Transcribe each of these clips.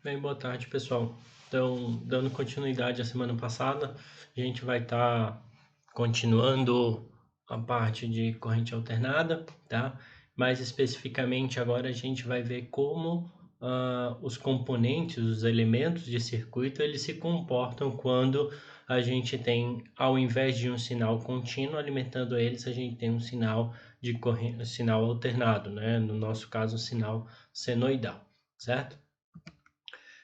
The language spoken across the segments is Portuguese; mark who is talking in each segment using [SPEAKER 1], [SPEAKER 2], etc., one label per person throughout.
[SPEAKER 1] Bem, boa tarde, pessoal. Então, dando continuidade à semana passada, a gente vai estar continuando a parte de corrente alternada, tá? Mais especificamente, agora a gente vai ver como os componentes, os elementos de circuito, eles se comportam quando a gente tem, ao invés de um sinal contínuo alimentando eles, a gente tem um sinal de corrente, sinal alternado, né? No nosso caso, um sinal senoidal, certo?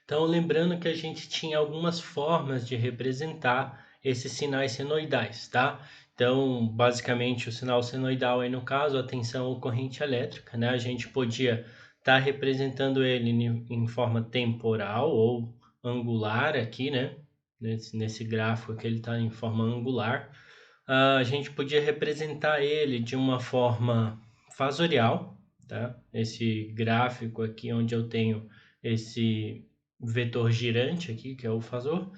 [SPEAKER 1] Então, lembrando que a gente tinha algumas formas de representar esses sinais senoidais, tá? Então, basicamente, o sinal senoidal aí no caso, a tensão ou corrente elétrica, né? A gente podia estar representando ele em forma temporal ou angular aqui, né? Nesse gráfico aqui ele está em forma angular. A gente podia representar ele de uma forma fasorial, tá? Esse gráfico aqui onde eu tenho esse vetor girante aqui, que é o fasor,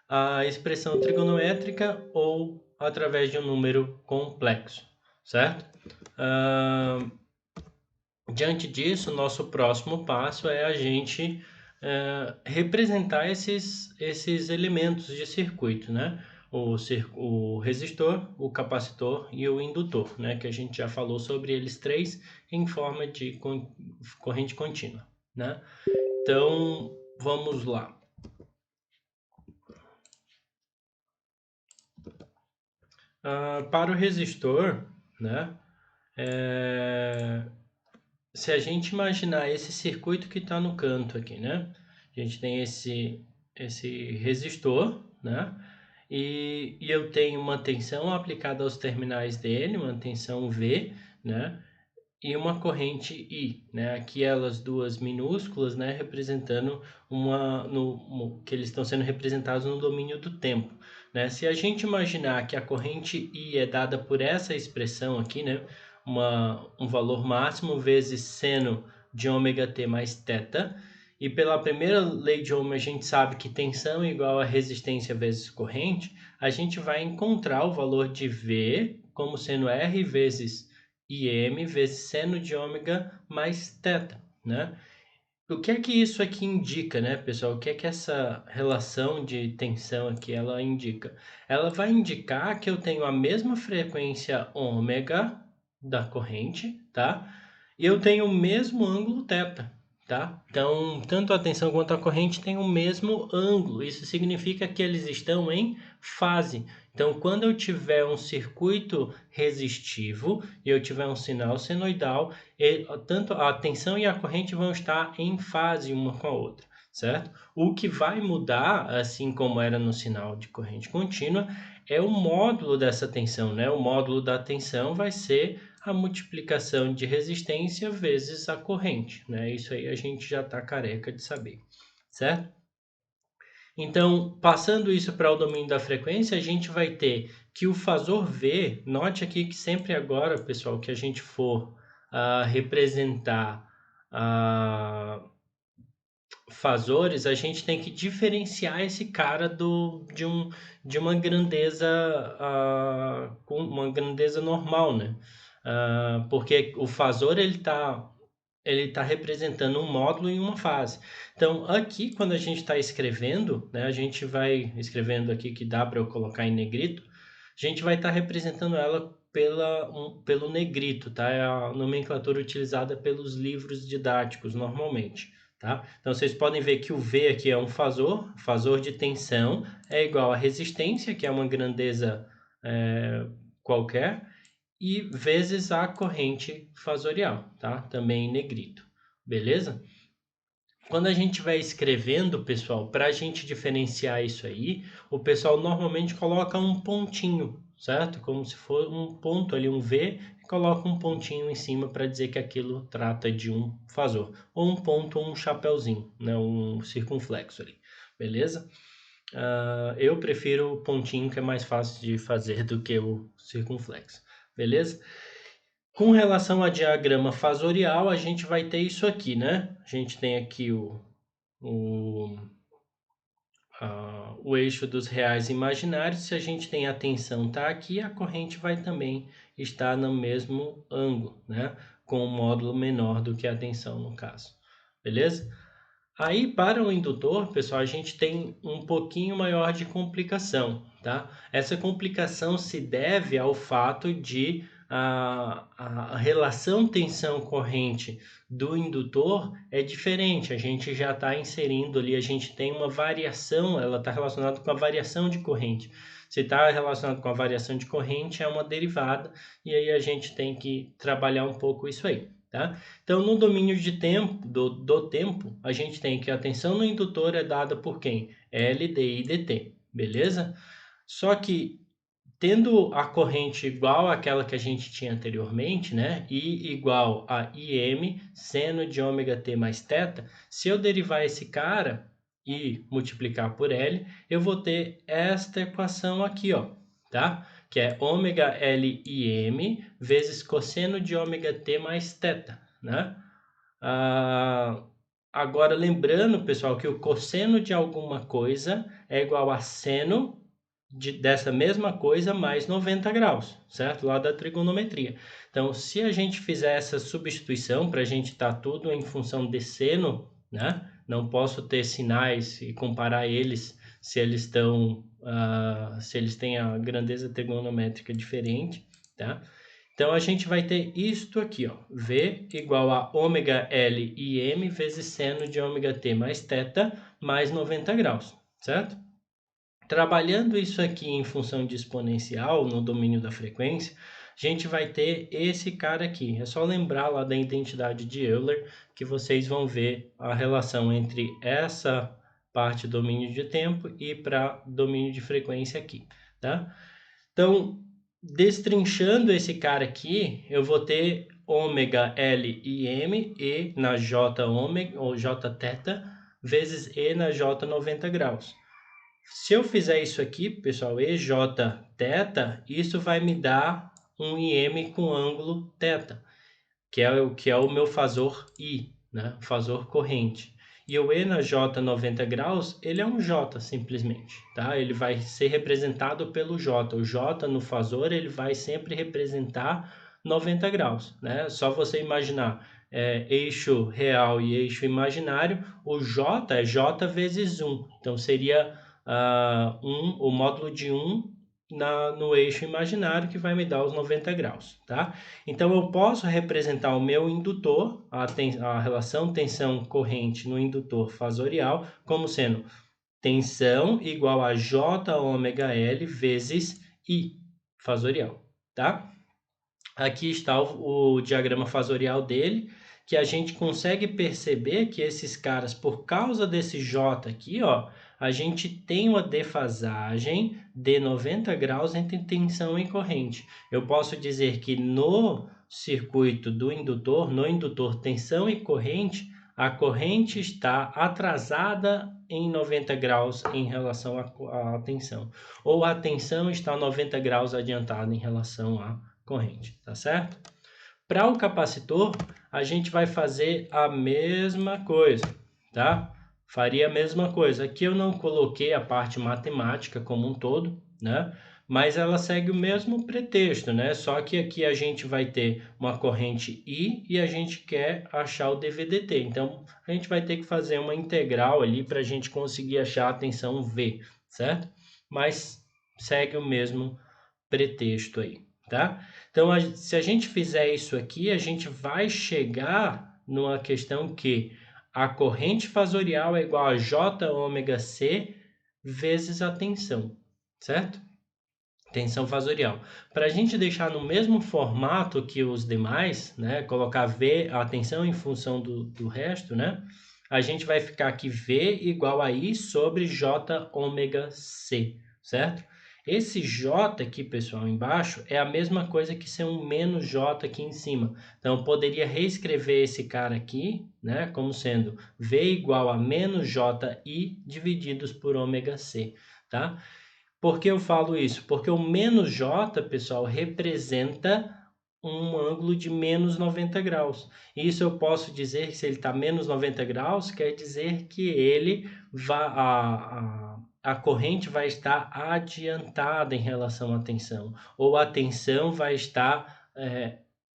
[SPEAKER 1] a expressão trigonométrica ou através de um número complexo, certo? Diante disso, nosso próximo passo é a gente representar esses elementos de circuito, né? O resistor, o capacitor e o indutor, né? Que a gente já falou sobre eles três em forma de corrente contínua, né? Então, vamos lá. Para o resistor, né? Se a gente imaginar esse circuito que está no canto aqui, né? A gente tem esse resistor, né? E eu tenho uma tensão aplicada aos terminais dele, uma tensão V, né? E uma corrente I, né? Aqui elas duas minúsculas, né? Representando que eles estão sendo representados no domínio do tempo, né? Se a gente imaginar que a corrente I é dada por essa expressão aqui, né? Um valor máximo vezes seno de ômega t mais θ, e pela primeira lei de Ohm a gente sabe que tensão é igual a resistência vezes corrente, a gente vai encontrar o valor de V como sendo R vezes Im vezes seno de ômega mais θ, né? O que é que isso aqui indica, né, pessoal? O que é que essa relação de tensão aqui ela indica? Ela vai indicar que eu tenho a mesma frequência ômega da corrente, tá? E eu tenho o mesmo ângulo θ, tá? Então, tanto a tensão quanto a corrente têm o mesmo ângulo. Isso significa que eles estão em fase. Então, quando eu tiver um circuito resistivo e eu tiver um sinal senoidal, tanto a tensão e a corrente vão estar em fase uma com a outra, certo? O que vai mudar, assim como era no sinal de corrente contínua, é o módulo dessa tensão, né? O módulo da tensão vai ser a multiplicação de resistência vezes a corrente, né? Isso aí a gente já está careca de saber, certo? Então, passando isso para o domínio da frequência, a gente vai ter que o fasor V, note aqui que sempre agora, pessoal, que a gente for representar fasores, a gente tem que diferenciar esse cara de uma grandeza com uma grandeza normal, né? Porque o fasor ele tá representando um módulo em uma fase. Então, aqui, quando a gente está escrevendo, né, a gente vai escrevendo aqui que dá para eu colocar em negrito, a gente vai estar representando ela pelo negrito, tá? É a nomenclatura utilizada pelos livros didáticos normalmente, tá? Então, vocês podem ver que o V aqui é um fasor de tensão é igual a resistência, que é uma grandeza qualquer, e vezes a corrente fasorial, tá? Também em negrito, beleza? Quando a gente vai escrevendo, pessoal, para a gente diferenciar isso aí, o pessoal normalmente coloca um pontinho, certo? Como se for um ponto ali, um V, e coloca um pontinho em cima para dizer que aquilo trata de um fasor. Ou um ponto ou um chapéuzinho, né? Um circunflexo ali, beleza? Eu prefiro o pontinho que é mais fácil de fazer do que o circunflexo, beleza? Com relação a diagrama fasorial, a gente vai ter isso aqui, né? A gente tem aqui o, o eixo dos reais imaginários. Se a gente tem a tensão tá aqui, a corrente vai também estar no mesmo ângulo, né? Com um módulo menor do que a tensão no caso, beleza? Aí, para o indutor, pessoal, a gente tem um pouquinho maior de complicação, tá? Essa complicação se deve ao fato de a relação tensão-corrente do indutor é diferente. A gente já está inserindo ali, a gente tem uma variação, ela está relacionada com a variação de corrente. Se está relacionado com a variação de corrente, é uma derivada, e aí a gente tem que trabalhar um pouco isso aí. Tá? Então, no domínio de tempo, do tempo, a gente tem que a tensão no indutor é dada por quem? L, D e dt, beleza? Só que, tendo a corrente igual àquela que a gente tinha anteriormente, né? I igual a Im, seno de ômega t mais θ, se eu derivar esse cara e multiplicar por L, eu vou ter esta equação aqui, ó, tá? Que é ômega L Im vezes cosseno de ômega t mais θ, né? Agora, lembrando, pessoal, que o cosseno de alguma coisa é igual a seno dessa mesma coisa mais 90 graus, certo? Lá da trigonometria. Então, se a gente fizer essa substituição, para a gente estar tudo em função de seno, né? Não posso ter sinais e comparar eles se eles estão, se eles têm a grandeza trigonométrica diferente, tá? Então, a gente vai ter isto aqui, ó, V igual a ômega L e M vezes seno de ômega t mais θ mais 90 graus, certo? Trabalhando isso aqui em função de exponencial, no domínio da frequência, a gente vai ter esse cara aqui. É só lembrar lá da identidade de Euler que vocês vão ver a relação entre essa parte domínio de tempo e para domínio de frequência aqui, tá? Então, destrinchando esse cara aqui, eu vou ter ômega L e M, E na J ômega, ou J θ, vezes E na J 90 graus. Se eu fizer isso aqui, pessoal, EJ θ, isso vai me dar um IM com ângulo θ, que é o meu fasor I, né? O fasor corrente. E o E na J 90 graus, ele é um J simplesmente, tá? Ele vai ser representado pelo J. O J no fasor, ele vai sempre representar 90 graus, né? Só você imaginar eixo real e eixo imaginário, o J é J vezes 1. Então, seria o módulo de 1 no eixo imaginário, que vai me dar os 90 graus, tá? Então, eu posso representar o meu indutor, a relação tensão-corrente no indutor fasorial, como sendo tensão igual a J ômega L vezes I fasorial, tá? Aqui está o diagrama fasorial dele, que a gente consegue perceber que esses caras, por causa desse J aqui, ó, a gente tem uma defasagem de 90 graus entre tensão e corrente. Eu posso dizer que no circuito do indutor, no indutor tensão e corrente, a corrente está atrasada em 90 graus em relação à tensão, ou a tensão está 90 graus adiantada em relação à corrente, tá certo? Para o capacitor, a gente vai fazer a mesma coisa, tá? Faria a mesma coisa. Aqui eu não coloquei a parte matemática como um todo, né? Mas ela segue o mesmo pretexto, né? Só que aqui a gente vai ter uma corrente I e a gente quer achar o dVdt. Então, a gente vai ter que fazer uma integral ali para a gente conseguir achar a tensão V, certo? Mas segue o mesmo pretexto aí, tá? Então, se a gente fizer isso aqui, a gente vai chegar numa questão que a corrente fasorial é igual a J ômega C vezes a tensão, certo? Tensão fasorial. Para a gente deixar no mesmo formato que os demais, né? Colocar V, a tensão em função do resto, né? A gente vai ficar aqui V igual a I sobre J ômega C, certo? Esse J aqui, pessoal, embaixo, é a mesma coisa que ser um menos J aqui em cima. Então, eu poderia reescrever esse cara aqui, né, como sendo V igual a menos JI divididos por ômega C, tá? Por que eu falo isso? Porque o menos J, pessoal, representa um ângulo de menos 90 graus. Isso eu posso dizer que se ele está menos 90 graus, quer dizer que ele a corrente vai estar adiantada em relação à tensão, ou a tensão vai estar,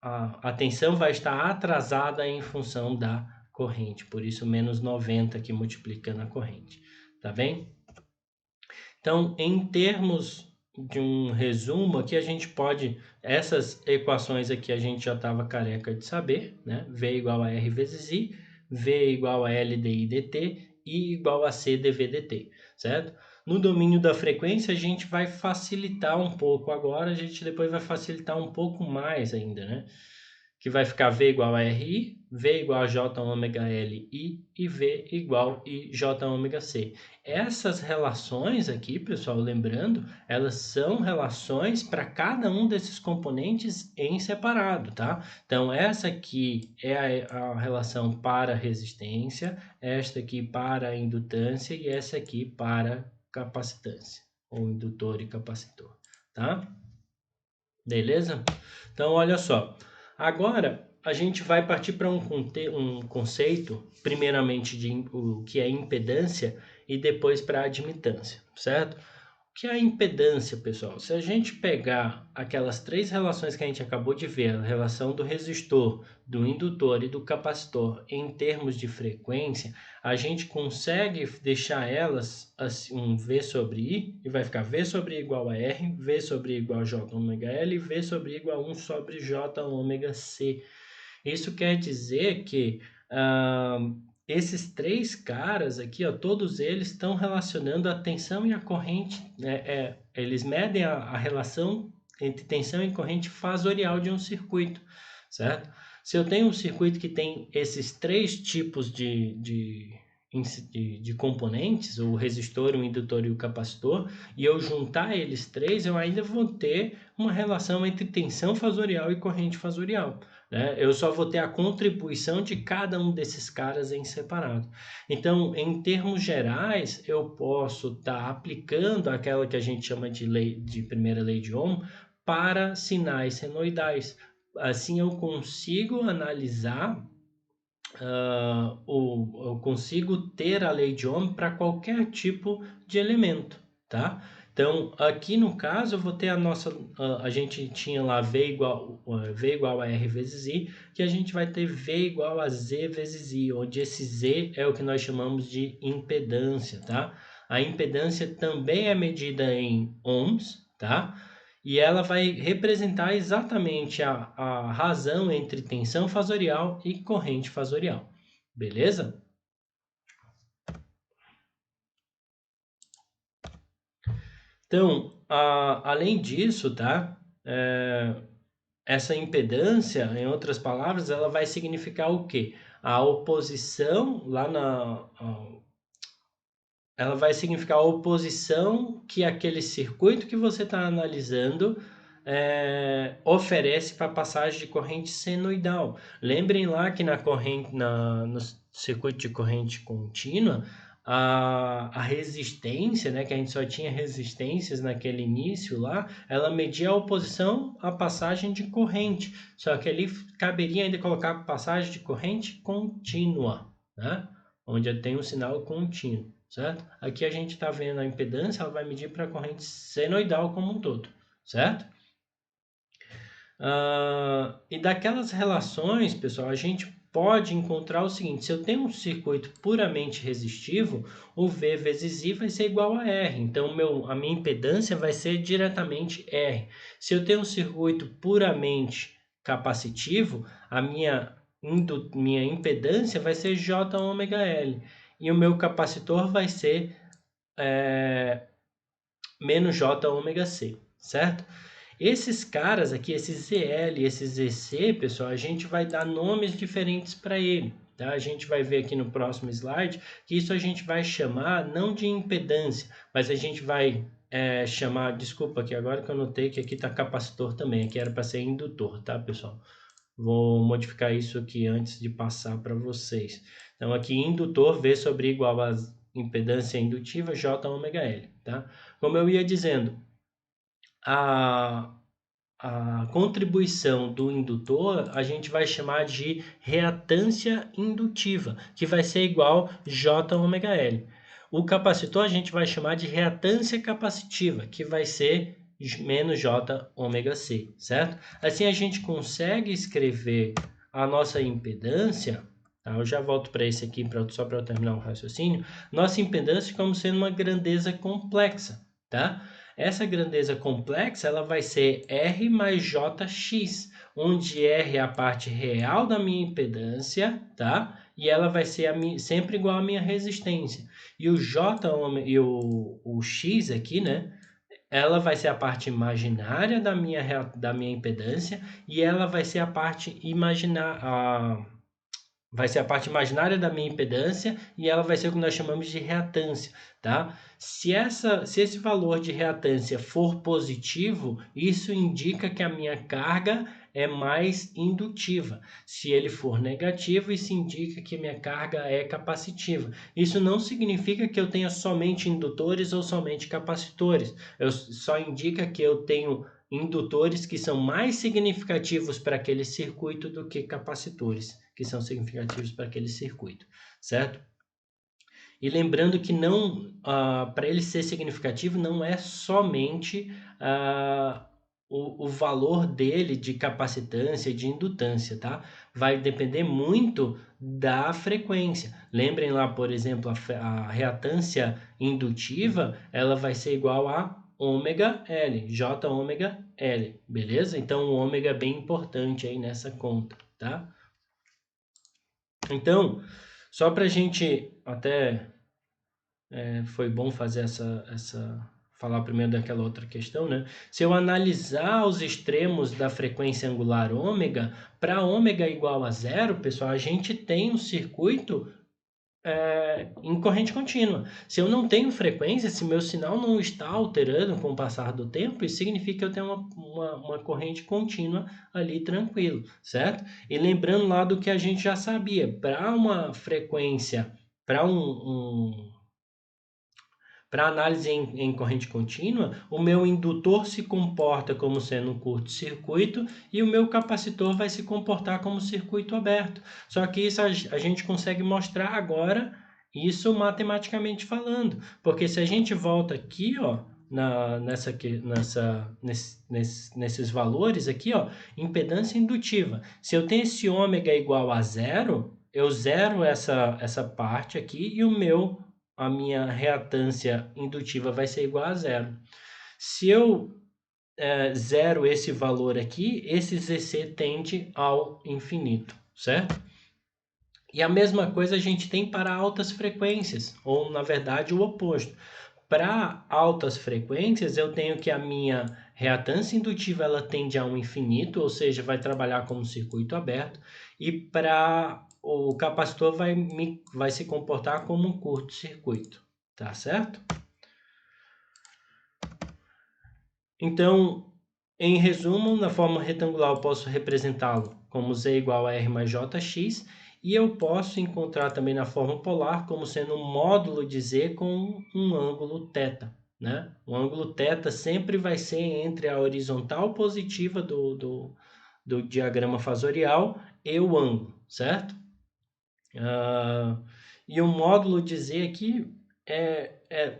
[SPEAKER 1] a tensão vai estar atrasada em função da corrente, por isso menos 90 aqui multiplicando a corrente, tá bem? Então, em termos de um resumo, aqui a gente pode, essas equações aqui a gente já estava careca de saber, né? V igual a R vezes I, V igual a L dI dt, I igual a C dV dt, certo? No domínio da frequência a gente vai facilitar um pouco agora, a gente depois vai facilitar um pouco mais ainda, né? Que vai ficar V igual a RI, V igual a J ômega L I e V igual a J ômega C. Essas relações aqui, pessoal, lembrando, elas são relações para cada um desses componentes em separado, tá? Então, essa aqui é a relação para resistência, esta aqui para a indutância e essa aqui para capacitância, ou indutor e capacitor, tá? Beleza? Então, olha só. Agora, a gente vai partir para um conceito, primeiramente de o que é impedância e depois para admitância, certo? O que é a impedância, pessoal? Se a gente pegar aquelas três relações que a gente acabou de ver, a relação do resistor, do indutor e do capacitor em termos de frequência, a gente consegue deixar elas assim, um V sobre I, e vai ficar V sobre I igual a R, V sobre I igual a J ômega L, e V sobre I igual a 1 sobre J ômega C. Isso quer dizer que esses três caras aqui, ó, todos eles estão relacionando a tensão e a corrente, né? Eles medem a relação entre tensão e corrente fasorial de um circuito, certo? Se eu tenho um circuito que tem esses três tipos de componentes, o resistor, o indutor e o capacitor, e eu juntar eles três, eu ainda vou ter uma relação entre tensão fasorial e corrente fasorial, né? Eu só vou ter a contribuição de cada um desses caras em separado. Então, em termos gerais, eu posso estar aplicando aquela que a gente chama de primeira lei de Ohm para sinais senoidais. Assim, eu consigo analisar, eu consigo ter a lei de Ohm para qualquer tipo de elemento, tá? Então, aqui no caso, eu vou ter a gente tinha lá V igual a R vezes I, que a gente vai ter V igual a Z vezes I, onde esse Z é o que nós chamamos de impedância, tá? A impedância também é medida em ohms, tá? E ela vai representar exatamente a razão entre tensão fasorial e corrente fasorial, beleza? Então, além disso, tá? Essa impedância, em outras palavras, ela vai significar o quê? A oposição ela vai significar a oposição que aquele circuito que você está analisando oferece para passagem de corrente senoidal. Lembrem lá que no circuito de corrente contínua, a resistência, né, que a gente só tinha resistências naquele início lá, ela media a oposição à passagem de corrente. Só que ali caberia ainda colocar passagem de corrente contínua, né? Onde tem um sinal contínuo, certo? Aqui a gente está vendo a impedância, ela vai medir para a corrente senoidal como um todo, certo? E daquelas relações, pessoal, a gente pode encontrar o seguinte: se eu tenho um circuito puramente resistivo, o V vezes I vai ser igual a R. Então, a minha impedância vai ser diretamente R. Se eu tenho um circuito puramente capacitivo, a minha impedância vai ser J ômega L. E o meu capacitor vai ser menos J ômega C, certo? Esses caras aqui, esse ZL e esse ZC, pessoal, a gente vai dar nomes diferentes para ele, tá? A gente vai ver aqui no próximo slide que isso a gente vai chamar não de impedância, mas a gente vai chamar, desculpa aqui agora que eu notei que aqui está capacitor também, aqui era para ser indutor, tá, pessoal? Vou modificar isso aqui antes de passar para vocês. Então, aqui indutor V sobre I igual a impedância indutiva J ômega L, tá? Como eu ia dizendo, a contribuição do indutor a gente vai chamar de reatância indutiva, que vai ser igual J ômega L. O capacitor a gente vai chamar de reatância capacitiva, que vai ser menos J ômega C, certo? Assim a gente consegue escrever a nossa impedância Tá? Eu já volto para esse aqui só para eu terminar o raciocínio. Nossa impedância como sendo uma grandeza complexa, tá? Essa grandeza complexa ela vai ser R mais JX, onde R é a parte real da minha impedância, tá? E ela vai ser sempre igual à minha resistência. E o J e o X aqui, né? Ela vai ser a parte imaginária da minha impedância e ela vai ser a parte vai ser a parte imaginária da minha impedância e ela vai ser o que nós chamamos de reatância, tá? Se esse valor de reatância for positivo, isso indica que a minha carga é mais indutiva. Se ele for negativo, isso indica que minha carga é capacitiva. Isso não significa que eu tenha somente indutores ou somente capacitores. Só indica que eu tenho indutores que são mais significativos para aquele circuito do que capacitores que são significativos para aquele circuito, certo? E lembrando que não, para ele ser significativo, não é somente o valor dele de capacitância e de indutância, tá? Vai depender muito da frequência. Lembrem lá, por exemplo, a reatância indutiva, ela vai ser igual a ômega L, J ômega L, beleza? Então, o ômega é bem importante aí nessa conta, tá? Então, só para a gente até foi bom fazer falar primeiro daquela outra questão, né? Se eu analisar os extremos da frequência angular ômega, para ômega igual a zero, pessoal, a gente tem um circuito em corrente contínua. Se eu não tenho frequência, se meu sinal não está alterando com o passar do tempo, isso significa que eu tenho uma corrente contínua ali tranquilo, certo? E lembrando lá do que a gente já sabia, para uma frequência, para para análise em corrente contínua, o meu indutor se comporta como sendo um curto-circuito e o meu capacitor vai se comportar como circuito aberto. Só que isso a gente consegue mostrar agora, isso matematicamente falando. Porque se a gente volta aqui, ó, nesses valores aqui, ó, impedância indutiva. Se eu tenho esse ômega igual a zero, eu zero essa parte aqui e a minha reatância indutiva vai ser igual a zero. Se eu zero esse valor aqui, esse ZC tende ao infinito, certo? E a mesma coisa a gente tem para altas frequências, ou na verdade o oposto. Para altas frequências, eu tenho que a minha reatância indutiva ela tende a um infinito, ou seja, vai trabalhar como um circuito aberto, e para o capacitor vai se comportar como um curto-circuito, tá certo? Então, em resumo, na forma retangular eu posso representá-lo como Z igual a R mais JX, e eu posso encontrar também na forma polar como sendo um módulo de Z com um ângulo θ, né? O ângulo θ sempre vai ser entre a horizontal positiva do diagrama fasorial e o ângulo, certo? E o módulo de Z aqui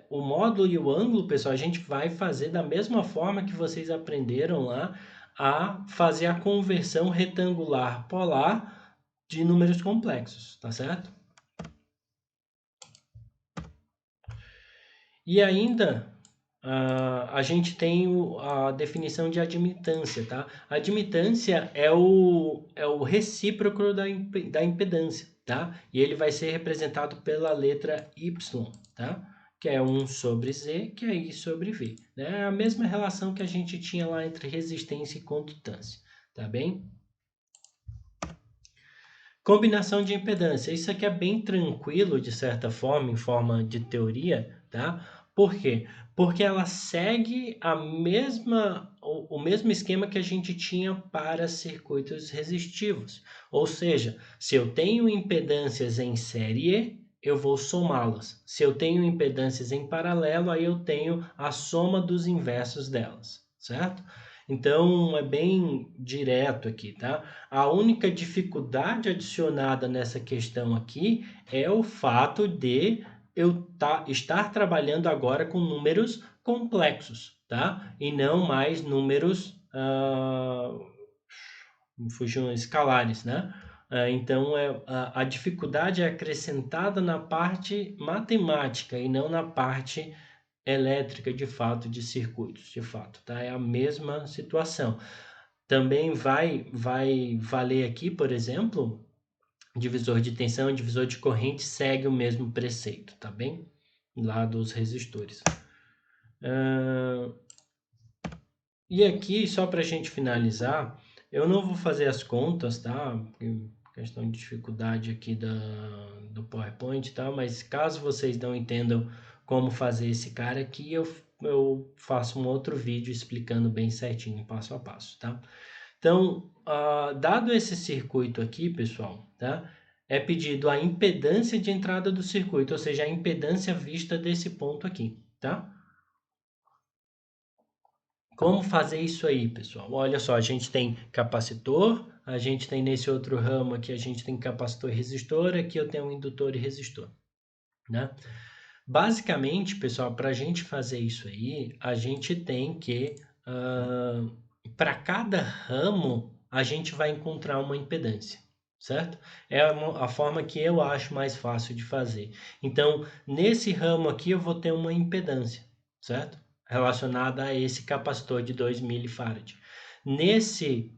[SPEAKER 1] o módulo e o ângulo, pessoal, a gente vai fazer da mesma forma que vocês aprenderam lá a fazer a conversão retangular polar de números complexos, tá certo? E ainda a gente tem a definição de admitância, tá? A admitância é o recíproco da impedância, tá? E ele vai ser representado pela letra Y, tá? Que é 1 sobre Z, que é I sobre V. Né? É a mesma relação que a gente tinha lá entre resistência e condutância, tá bem? Combinação de impedância. Isso aqui é bem tranquilo, de certa forma, em forma de teoria, tá? Por quê? Porque ela segue o mesmo esquema que a gente tinha para circuitos resistivos. Ou seja, se eu tenho impedâncias em série, eu vou somá-las. Se eu tenho impedâncias em paralelo, aí eu tenho a soma dos inversos delas, certo? Então, é bem direto aqui, tá? A única dificuldade adicionada nessa questão aqui é o fato de eu estar trabalhando agora com números complexos, tá? E não mais números fugiam escalares, né? Então, a dificuldade é acrescentada na parte matemática e não na parte elétrica, de fato, de circuitos, de fato, tá? É a mesma situação. Também vai valer aqui, por exemplo, divisor de tensão e divisor de corrente segue o mesmo preceito, tá bem? Lá dos resistores. E aqui, só para a gente finalizar, eu não vou fazer as contas, tá? Questão de dificuldade aqui do PowerPoint, tá? Mas caso vocês não entendam como fazer esse cara aqui, eu faço um outro vídeo explicando bem certinho, passo a passo, tá? Então, dado esse circuito aqui, pessoal, tá? É pedido a impedância de entrada do circuito, ou seja, a impedância vista desse ponto aqui, tá? Como fazer isso aí, pessoal? Olha só, a gente tem capacitor, a gente tem nesse outro ramo aqui, a gente tem capacitor e resistor, aqui eu tenho um indutor e resistor, né? Basicamente, pessoal, para a gente fazer isso aí, a gente tem que, para cada ramo, a gente vai encontrar uma impedância, certo? É a forma que eu acho mais fácil de fazer. Então, nesse ramo aqui, eu vou ter uma impedância, certo? Relacionada a esse capacitor de 2 milifarad. Nesse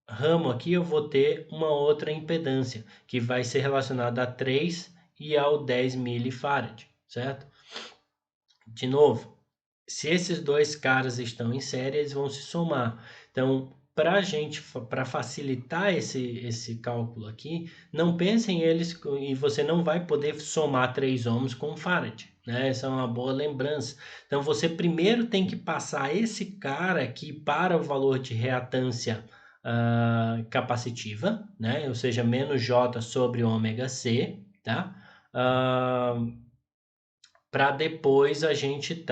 [SPEAKER 1] ramo aqui, eu vou ter uma outra impedância, que vai ser relacionada a 3 e ao 10 milifarad, certo? De novo, se esses dois caras estão em série, eles vão se somar. Então, para facilitar esse cálculo aqui, não pensem eles e você não vai poder somar 3 ohms com farad, né? Essa é uma boa lembrança. Então, você primeiro tem que passar esse cara aqui para o valor de reatância capacitiva, né? Ou seja, menos J sobre ômega C, tá? Para depois a gente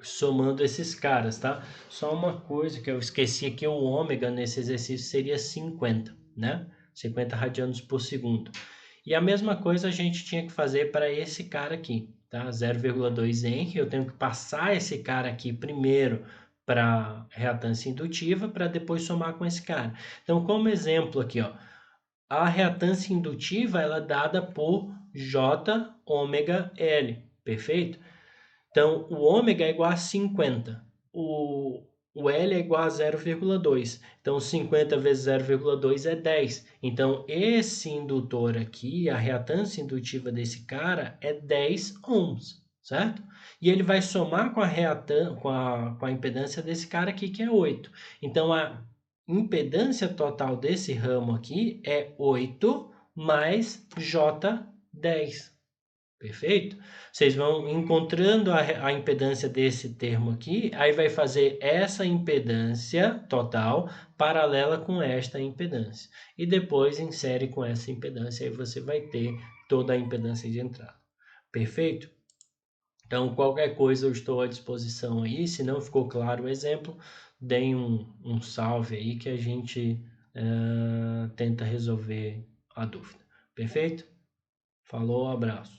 [SPEAKER 1] somando esses caras, tá? Só uma coisa que eu esqueci aqui, o ômega nesse exercício seria 50, né? 50 radianos por segundo. E a mesma coisa a gente tinha que fazer para esse cara aqui, tá? 0,2 Henry, eu tenho que passar esse cara aqui primeiro para reatância indutiva para depois somar com esse cara. Então, como exemplo aqui, ó, a reatância indutiva ela é dada por J ômega L, perfeito? Então, o ômega é igual a 50, o L é igual a 0,2. Então, 50 vezes 0,2 é 10. Então, esse indutor aqui, a reatância indutiva desse cara é 10 ohms, certo? E ele vai somar com a impedância desse cara aqui, que é 8. Então, a impedância total desse ramo aqui é 8 mais J10. Perfeito? Vocês vão encontrando a impedância desse termo aqui, aí vai fazer essa impedância total paralela com esta impedância. E depois insere com essa impedância, aí você vai ter toda a impedância de entrada. Perfeito? Então, qualquer coisa eu estou à disposição aí. Se não ficou claro o exemplo, deem um salve aí que a gente tenta resolver a dúvida. Perfeito? Falou, abraço.